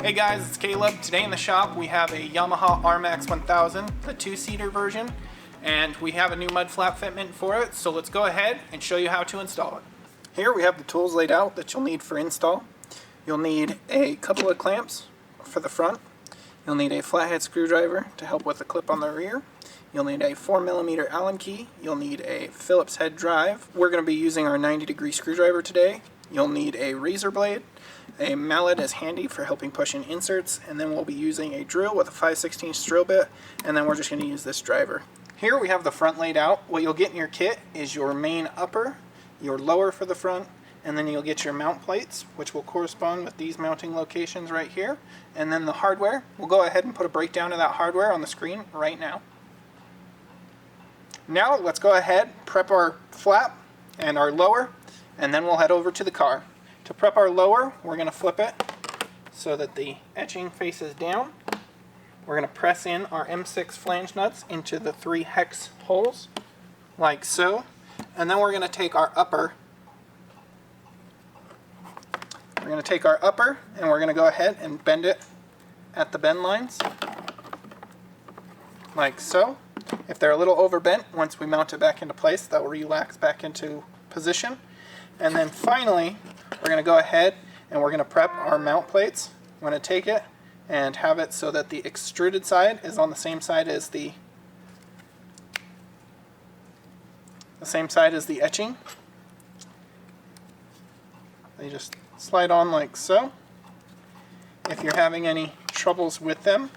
Hey guys, it's Caleb. Today in the shop we have a Yamaha RMAX1000, the 2-seater version, and we have a new mud flap fitment for it, so let's go ahead and show you how to install it. Here we have the tools laid out that you'll need for install. You'll need a couple of clamps for the front. You'll need a flathead screwdriver to help with the clip on the rear. You'll need a 4mm Allen key. You'll need a Phillips head drive. We're going to be using our 90-degree screwdriver today. You'll need a razor blade. A mallet is handy for helping push in inserts, and then we'll be using a drill with a 5/16 drill bit, and then we're just going to use this driver. Here we have the front laid out. What you'll get in your kit is your main upper, your lower for the front, and then you'll get your mount plates, which will correspond with these mounting locations right here, and then the hardware. We'll go ahead and put a breakdown of that hardware on the screen right now. Now let's go ahead, prep our flap and our lower, and then we'll head over to the car. To prep our lower, we're going to flip it so that the etching faces down. We're going to press in our M6 flange nuts into the 3 hex holes, like so. And then we're going to take our upper. We're going to take our upper and we're going to go ahead and bend it at the bend lines, like so. If they're a little overbent, once we mount it back into place, that will relax back into position. And then finally, we're going to go ahead and we're going to prep our mount plates. I'm going to take it and have it so that the extruded side is on the same side as the etching. They just slide on like so. If you're having any troubles with them,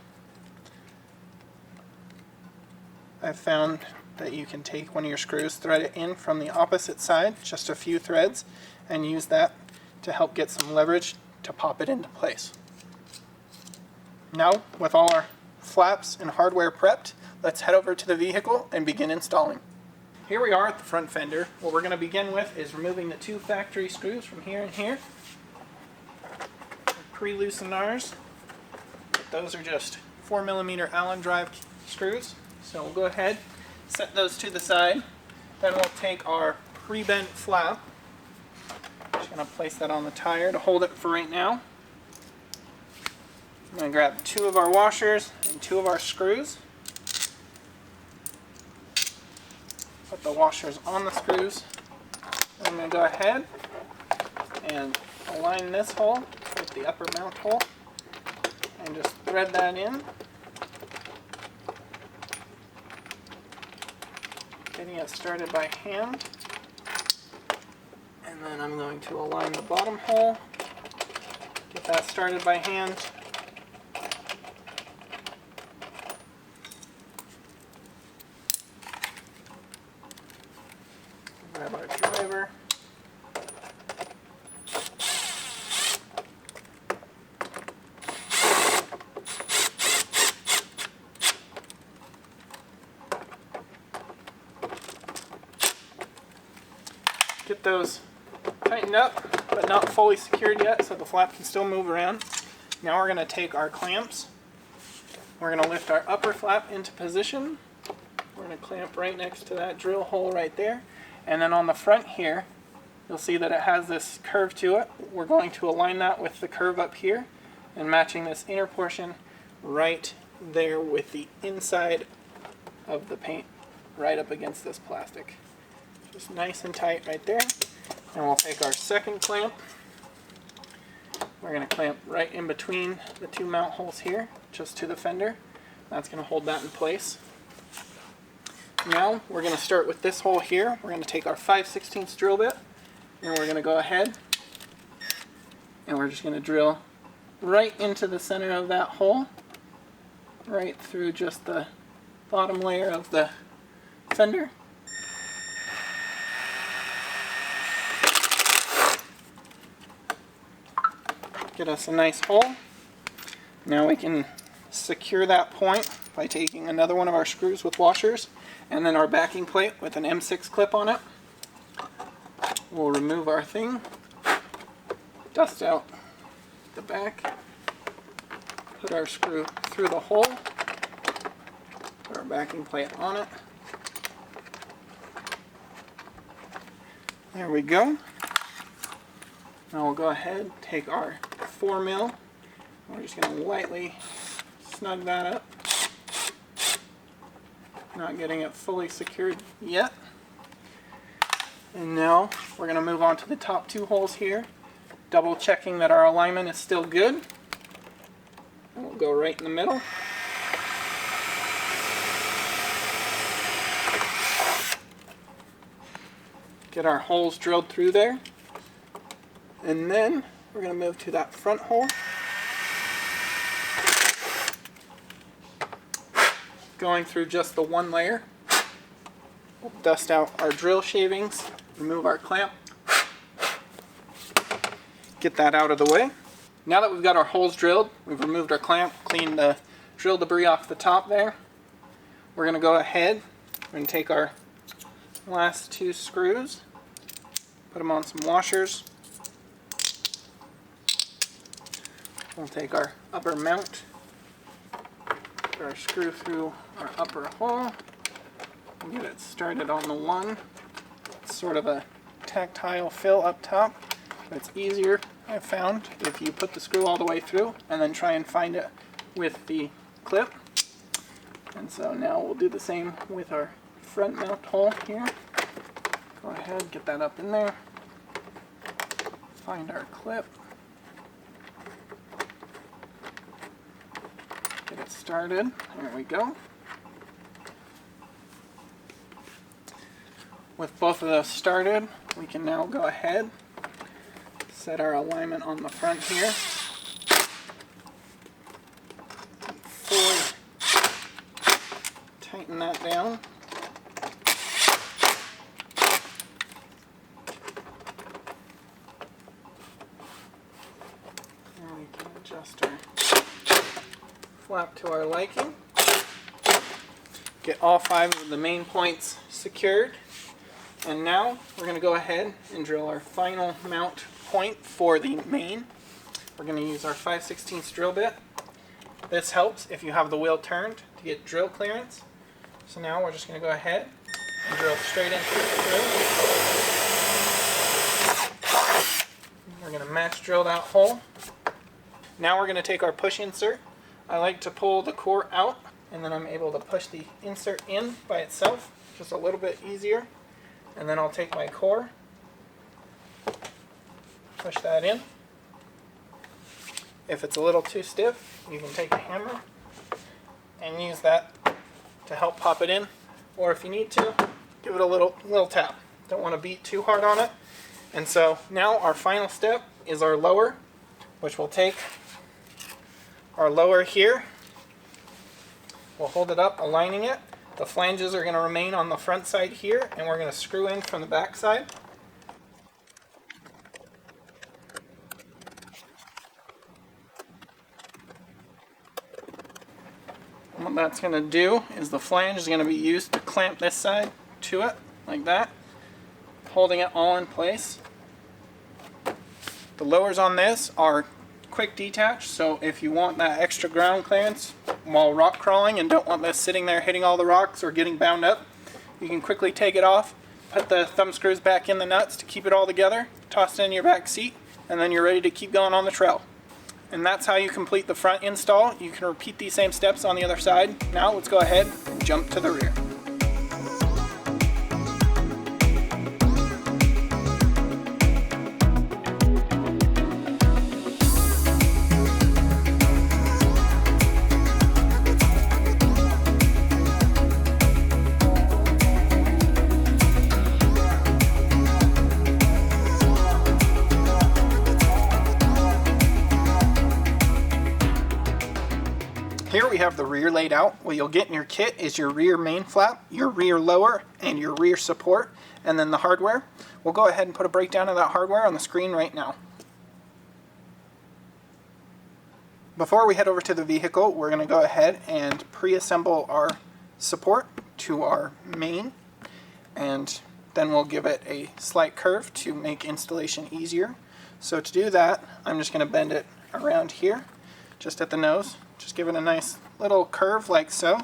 I've found that you can take one of your screws, thread it in from the opposite side, just a few threads, and use that to help get some leverage to pop it into place. Now, with all our flaps and hardware prepped, let's head over to the vehicle and begin installing. Here we are at the front fender. What we're going to begin with is removing the 2 factory screws from here and here. Pre-loosen ours. Those are just 4mm Allen drive screws. So we'll go ahead, set those to the side. Then we'll take our pre-bent flap. Just going to place that on the tire to hold it for right now. I'm going to grab 2 of our washers and 2 of our screws. Put the washers on the screws. I'm going to go ahead and align this hole with the upper mount hole and just thread that in. Getting it started by hand. And then I'm going to align the bottom hole, get that started by hand. Grab our driver. Get those tightened up, but not fully secured yet, so the flap can still move around. Now we're going to take our clamps. We're going to lift our upper flap into position. We're going to clamp right next to that drill hole right there. And then on the front here, you'll see that it has this curve to it. We're going to align that with the curve up here and matching this inner portion right there with the inside of the paint right up against this plastic. Just nice and tight right there. And we'll take our second clamp. We're going to clamp right in between the 2 mount holes here, just to the fender. That's going to hold that in place. Now we're going to start with this hole here. We're going to take our 5/16 drill bit, and we're going to go ahead and we're just going to drill right into the center of that hole, right through just the bottom layer of the fender. Get us a nice hole. Now we can secure that point by taking another one of our screws with washers and then our backing plate with an M6 clip on it. We'll remove our thing, dust out the back, put our screw through the hole, put our backing plate on it. There we go. Now we'll go ahead, take our 4mm We're just going to lightly snug that up. Not getting it fully secured yet. And now we're going to move on to the top two holes here, double checking that our alignment is still good. And we'll go right in the middle. Get our holes drilled through there. And then we're going to move to that front hole. Going through just the one layer. We'll dust out our drill shavings, remove our clamp, get that out of the way. Now that we've got our holes drilled, we've removed our clamp, cleaned the drill debris off the top there, we're going to go ahead and take our last two screws, put them on some washers. We'll take our upper mount, put our screw through our upper hole, and get it started on the one. It's sort of a tactile fill up top, but it's easier, I've found, if you put the screw all the way through and then try and find it with the clip. And so now we'll do the same with our front mount hole here. Go ahead, get that up in there, find our clip, get it started. There we go. With both of those started, we can now go ahead, set our alignment on the front here. Fully tighten that down. And we can adjust our flap to our liking. Get all 5 of the main points secured. And now we're going to go ahead and drill our final mount point for the main. We're going to use our 5/16 drill bit. This helps if you have the wheel turned to get drill clearance. So now we're just going to go ahead and drill straight into the screw. We're going to match drill that hole. Now we're going to take our push insert. I like to pull the core out, and then I'm able to push the insert in by itself, just a little bit easier. And then I'll take my core, push that in. If it's a little too stiff, you can take a hammer and use that to help pop it in. Or if you need to, give it a little tap. Don't want to beat too hard on it. And so now our final step is our lower, which we'll take our lower here. We'll hold it up, aligning it. The flanges are going to remain on the front side here, and we're going to screw in from the back side. And what that's going to do is the flange is going to be used to clamp this side to it, like that, holding it all in place. The lowers on this are quick detach, so if you want that extra ground clearance while rock crawling and don't want this sitting there hitting all the rocks or getting bound up, you can quickly take it off, put the thumb screws back in the nuts to keep it all together, toss it in your back seat, and then you're ready to keep going on the trail. And that's how you complete the front install. You can repeat these same steps on the other side. Now let's go ahead and jump to the rear. Here we have the rear laid out. What you'll get in your kit is your rear main flap, your rear lower, and your rear support, and then the hardware. We'll go ahead and put a breakdown of that hardware on the screen right now. Before we head over to the vehicle, we're going to go ahead and pre-assemble our support to our main, and then we'll give it a slight curve to make installation easier. So to do that, I'm just going to bend it around here, just at the nose. Just give it a nice little curve like so,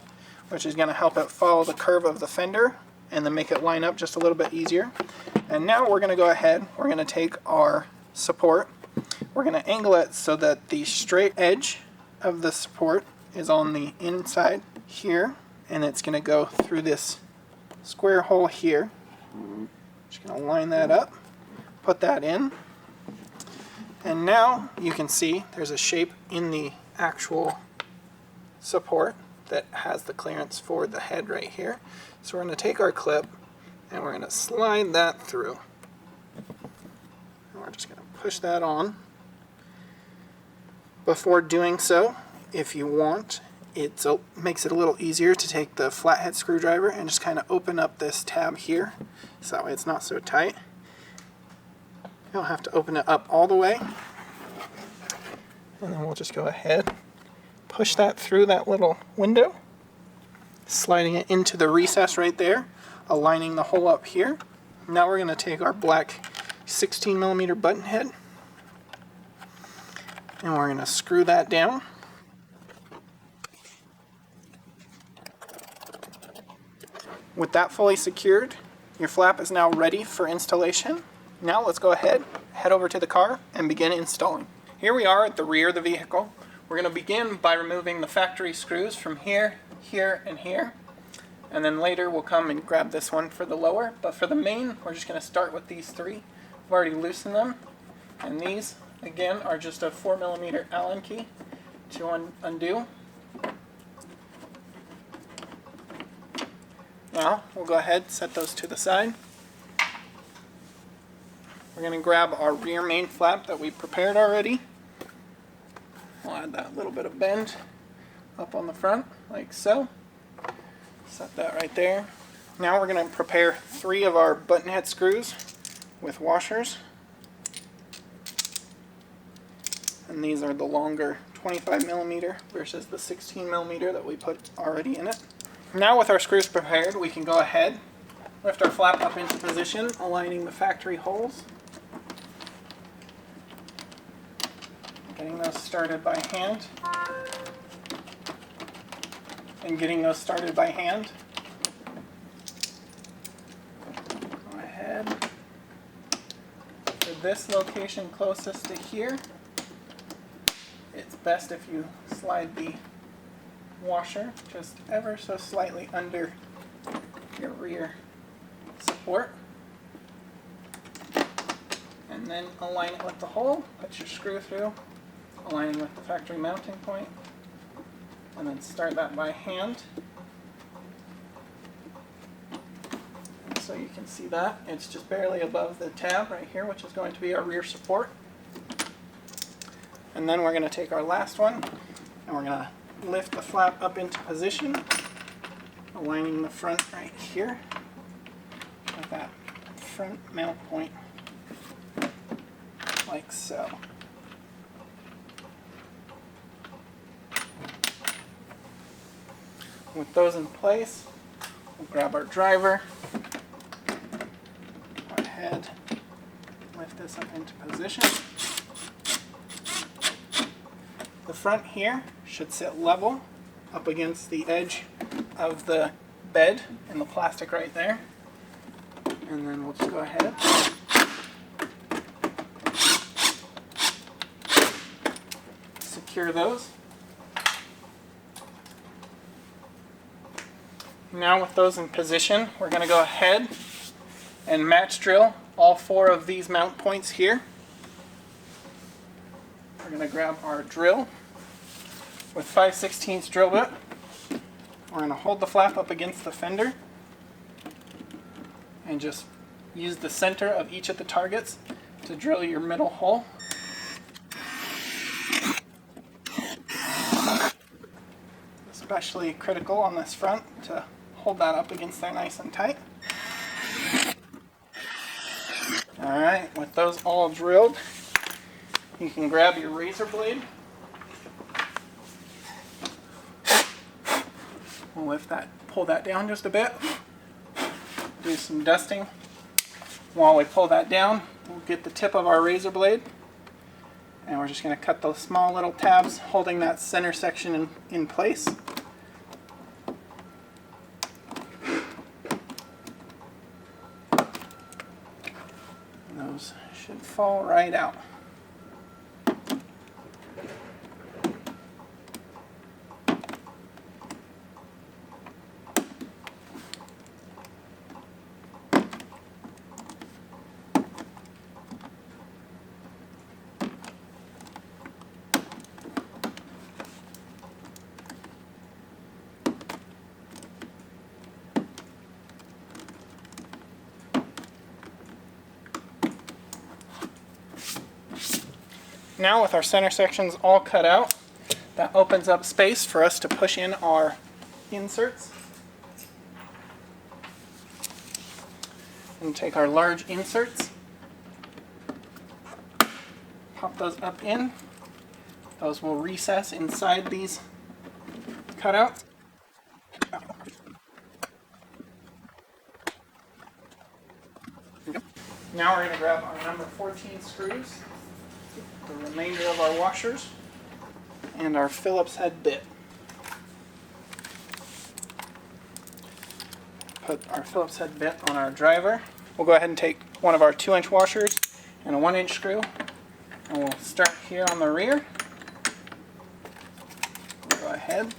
which is going to help it follow the curve of the fender and then make it line up just a little bit easier. And now we're going to go ahead, we're going to take our support, We're going to angle it so that the straight edge of the support is on the inside here, and it's going to go through this square hole here. Just going to line that up, put that in, and now you can see there's a shape in the actual support that has the clearance for the head right here. So we're going to take our clip and we're going to slide that through. And we're just going to push that on. Before doing so, if you want, it makes it a little easier to take the flathead screwdriver and just kind of open up this tab here, so that way it's not so tight. You don't have to open it up all the way. And then we'll just go ahead, push that through that little window, sliding it into the recess right there, aligning the hole up here. Now we're going to take our black 16mm button head, and we're going to screw that down. With that fully secured, your flap is now ready for installation. Now let's go ahead, head over to the car, and begin installing. Here we are at the rear of the vehicle. We're going to begin by removing the factory screws from here, here, and here. And then later we'll come and grab this one for the lower. But for the main, we're just going to start with these three. I've already loosened them. And these, again, are just a 4mm Allen key to undo. Now, we'll go ahead and set those to the side. We're going to grab our rear main flap that we prepared already. We'll add that little bit of bend up on the front, like so. Set that right there. Now we're going to prepare 3 of our button head screws with washers. And these are the longer 25mm versus the 16mm that we put already in it. Now with our screws prepared, we can go ahead, lift our flap up into position, aligning the factory holes. Getting those started by hand. Go ahead. For this location closest to here, it's best if you slide the washer just ever so slightly under your rear support, and then align it with the hole, put your screw through, aligning with the factory mounting point, and then start that by hand. And so you can see that it's just barely above the tab right here, which is going to be our rear support. And then we're going to take our last one and we're going to lift the flap up into position, aligning the front right here with that front mount point, like so. With those in place, we'll grab our driver, go ahead, lift this up into position. The front here should sit level up against the edge of the bed and the plastic right there. And then we'll just go ahead, secure those. Now with those in position, we're going to go ahead and match drill all 4 of these mount points here. We're going to grab our drill with 5/16 drill bit. We're going to hold the flap up against the fender and just use the center of each of the targets to drill your middle hole. Especially critical on this front to hold that up against there nice and tight. Alright, with those all drilled, you can grab your razor blade. We'll lift that, pull that down just a bit. Do some dusting. While we pull that down, we'll get the tip of our razor blade. And we're just going to cut those small little tabs holding that center section in place. And those should fall right out. Now with our center sections all cut out, that opens up space for us to push in our inserts. And take our large inserts, pop those up in. Those will recess inside these cutouts. Now we're going to grab our number 14 screws, the remainder of our washers, and our Phillips head bit. Put our Phillips head bit on our driver. We'll go ahead and take one of our 2-inch washers and a 1-inch screw, and we'll start here on the rear. We'll go ahead.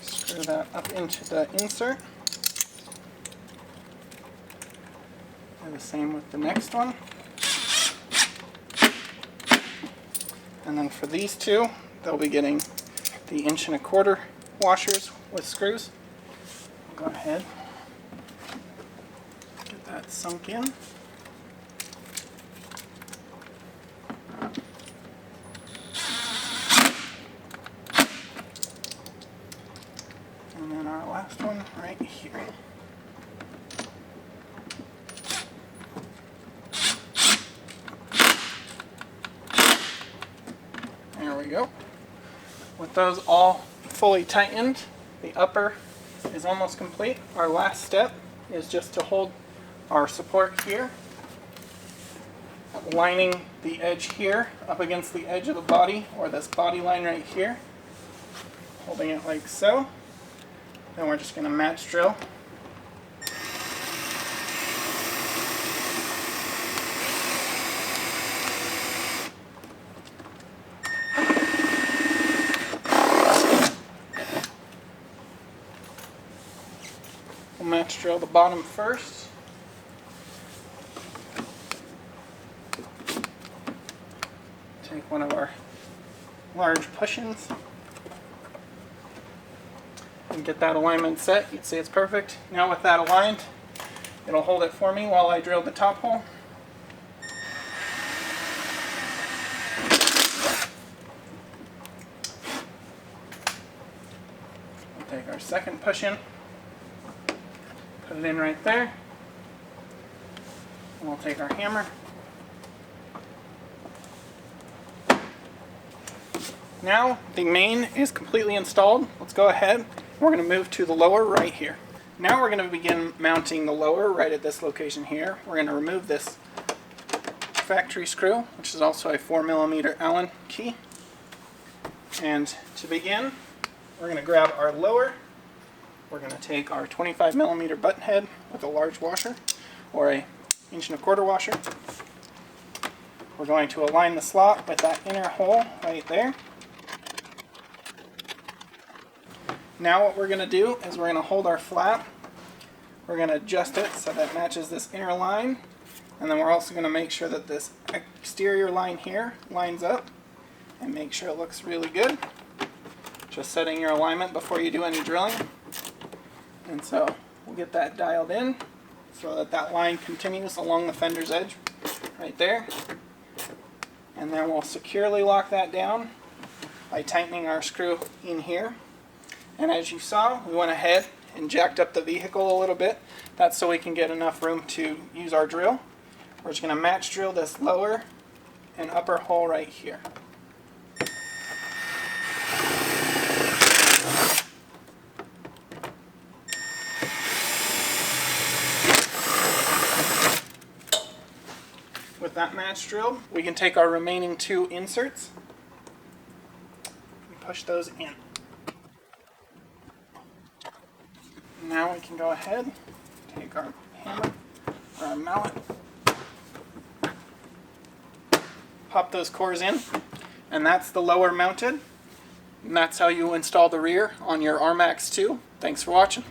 Screw that up into the insert. Do the same with the next one. And then for these two, they'll be getting the 1.25" washers with screws. Go ahead, get that sunk in. And then our last one right here. There we go. With those all fully tightened, the upper is almost complete. Our last step is just to hold our support here, lining the edge here up against the edge of the body, or this body line right here, holding it like so. Then we're just going to match drill. We'll match drill the bottom first. Take one of our large push-ins and get that alignment set. You'd see it's perfect. Now with that aligned, it'll hold it for me while I drill the top hole. We'll take our second push-in. Put it in right there. And we'll take our hammer. Now the main is completely installed. Let's go ahead. We're going to move to the lower right here. Now we're going to begin mounting the lower right at this location here. We're going to remove this factory screw, which is also a 4mm Allen key. And to begin, we're going to grab our lower. We're going to take our 25mm button head with a large washer, or a 1.25" washer. We're going to align the slot with that inner hole right there. Now what we're going to do is we're going to hold our flap. We're going to adjust it so that it matches this inner line, and then we're also going to make sure that this exterior line here lines up and make sure it looks really good. Just setting your alignment before you do any drilling. And so we'll get that dialed in so that that line continues along the fender's edge right there. And then we'll securely lock that down by tightening our screw in here. And as you saw, we went ahead and jacked up the vehicle a little bit. That's so we can get enough room to use our drill. We're just going to match drill this lower and upper hole right here. With that match drill, we can take our remaining 2 inserts and push those in. Now we can go ahead, take our hammer or our mallet, pop those cores in, and that's the lower mounted. And that's how you install the rear on your RMAX2. Thanks for watching.